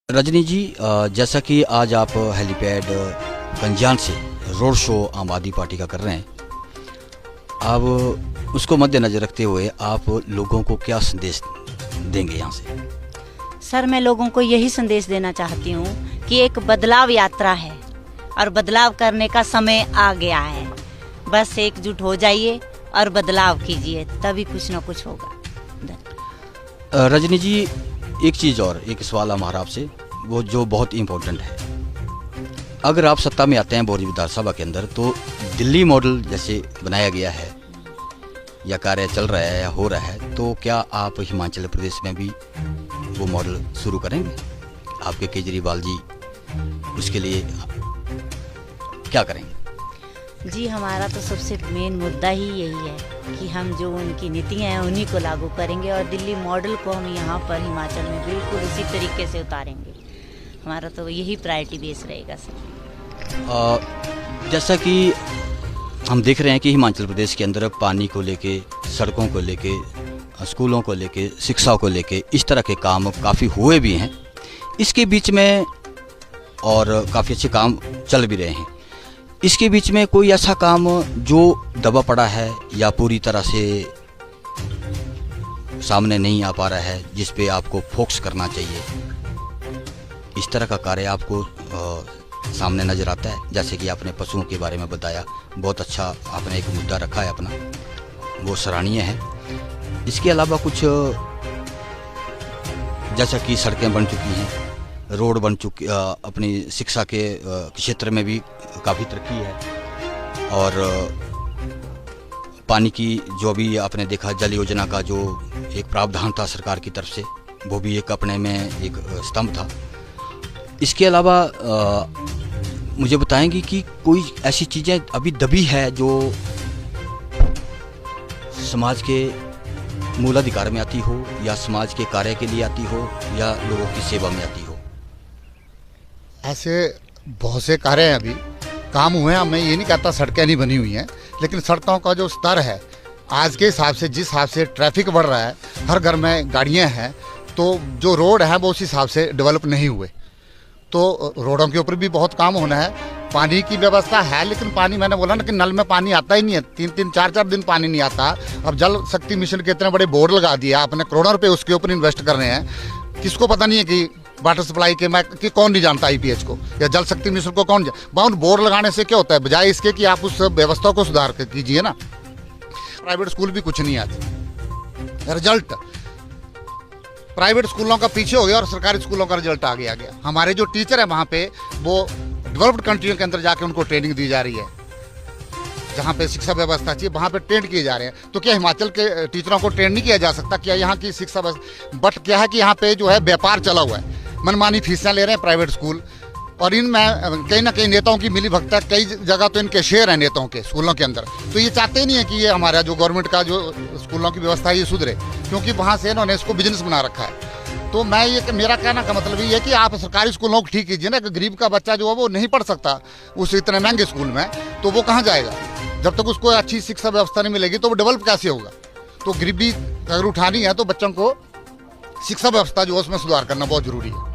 रजनी जी, जैसा कि आज आप हेलीपैड गंजान से रोड शो आम आदमी पार्टी का कर रहे हैं, अब उसको मद्देनज़र रखते हुए आप लोगों को क्या संदेश देंगे यहाँ से? सर, मैं लोगों को यही संदेश देना चाहती हूँ कि एक बदलाव यात्रा है और बदलाव करने का समय आ गया है। बस एकजुट हो जाइए और बदलाव कीजिए, तभी कुछ ना कुछ होगा। रजनी जी, एक चीज़ और, एक सवाल हमारा आपसे, वो जो बहुत इम्पोर्टेंट है। अगर आप सत्ता में आते हैं बोरी विधानसभा के अंदर, तो दिल्ली मॉडल जैसे बनाया गया है या कार्य चल रहा है या हो रहा है, तो क्या आप हिमाचल प्रदेश में भी वो मॉडल शुरू करेंगे? आपके केजरीवाल जी उसके लिए क्या करेंगे? जी, हमारा तो सबसे मेन मुद्दा ही यही है कि हम जो उनकी नीतियाँ हैं उन्हीं को लागू करेंगे और दिल्ली मॉडल को हम यहाँ पर हिमाचल में बिल्कुल उसी तरीके से उतारेंगे। हमारा तो यही प्रायोरिटी बेस रहेगा सर। जैसा कि हम देख रहे हैं कि हिमाचल प्रदेश के अंदर पानी को लेके, सड़कों को लेके, स्कूलों को लेके, शिक्षा को लेके इस तरह के काम काफ़ी हुए भी हैं। इसके बीच में और काफ़ी अच्छे काम चल भी रहे हैं। इसके बीच में कोई ऐसा काम जो दबा पड़ा है या पूरी तरह से सामने नहीं आ पा रहा है, जिस पे आपको फोकस करना चाहिए, इस तरह का कार्य आपको सामने नज़र आता है? जैसे कि आपने पशुओं के बारे में बताया, बहुत अच्छा आपने एक मुद्दा रखा है अपना, वो सराहनीय है। इसके अलावा कुछ, जैसा कि सड़कें बन चुकी हैं, रोड बन चुकी, अपनी शिक्षा के क्षेत्र में भी काफ़ी तरक्की है, और पानी की जो भी आपने देखा, जल योजना का जो एक प्रावधान था सरकार की तरफ से, वो भी एक अपने में एक स्तंभ था। इसके अलावा मुझे बताएंगी कि कोई ऐसी चीज़ें अभी दबी है जो समाज के मूलाधिकार में आती हो, या समाज के कार्य के लिए आती हो, या लोगों की सेवा में आती हो? ऐसे बहुत से कार्य हैं, अभी काम हुए हैं। मैं ये नहीं कहता सड़कें नहीं बनी हुई हैं, लेकिन सड़कों का जो स्तर है आज के हिसाब से, जिस हिसाब से ट्रैफिक बढ़ रहा है, हर घर में गाड़ियां हैं, तो जो रोड है वो उस हिसाब से डेवलप नहीं हुए। तो रोडों के ऊपर भी बहुत काम होना है। पानी की व्यवस्था है, लेकिन पानी, मैंने बोला ना कि नल में पानी आता ही नहीं है, 3-3, 4-4 दिन पानी नहीं आता। अब जल शक्ति मिशन के इतने बड़े बोर्ड लगा दिया आपने, करोड़ों रुपए उसके ऊपर इन्वेस्ट कर रहे हैं। किसको पता नहीं है कि वाटर सप्लाई के कि कौन नहीं जानता IPH को, या जल शक्ति मिशन को कौन बाउंड बोर्ड लगाने से क्या होता है, बजाय इसके कि आप उस व्यवस्था को सुधार कर कीजिए ना। प्राइवेट स्कूल भी कुछ नहीं आज, रिजल्ट प्राइवेट स्कूलों का पीछे हो गया और सरकारी स्कूलों का रिजल्ट आगे आ गया। हमारे जो टीचर है वहाँ पे, वो डेवलप्ड कंट्रियों के अंदर जाके उनको ट्रेनिंग दी जा रही है, जहाँ पे शिक्षा व्यवस्था चाहिए वहाँ पे ट्रेन किए जा रहे हैं। तो क्या हिमाचल के टीचरों को ट्रेन नहीं किया जा सकता? क्या यहाँ की शिक्षा व्यवस्था, बट क्या है कि यहाँ पे जो है व्यापार चला हुआ है, मनमानी फीसें ले रहे हैं प्राइवेट स्कूल, और इनमें कहीं ना कहीं नेताओं की मिली भगत है। कई जगह तो इनके शेयर हैं नेताओं के स्कूलों के अंदर। तो ये चाहते ही नहीं है कि ये हमारा जो गवर्नमेंट का जो स्कूलों की व्यवस्था है ये सुधरे, क्योंकि वहाँ से इन्होंने इसको बिजनेस बना रखा है। तो मैं ये, मेरा कहना का मतलब ये है कि आप सरकारी स्कूलों को ठीक कीजिए ना, कि गरीब का बच्चा जो है वो नहीं पढ़ सकता उस इतने महंगे स्कूल में, तो वो कहाँ जाएगा? जब तक उसको अच्छी शिक्षा व्यवस्था नहीं मिलेगी तो वो डेवलप कैसे होगा? तो गरीबी अगर उठानी है तो बच्चों को शिक्षा व्यवस्था जो है उसमें सुधार करना बहुत जरूरी है।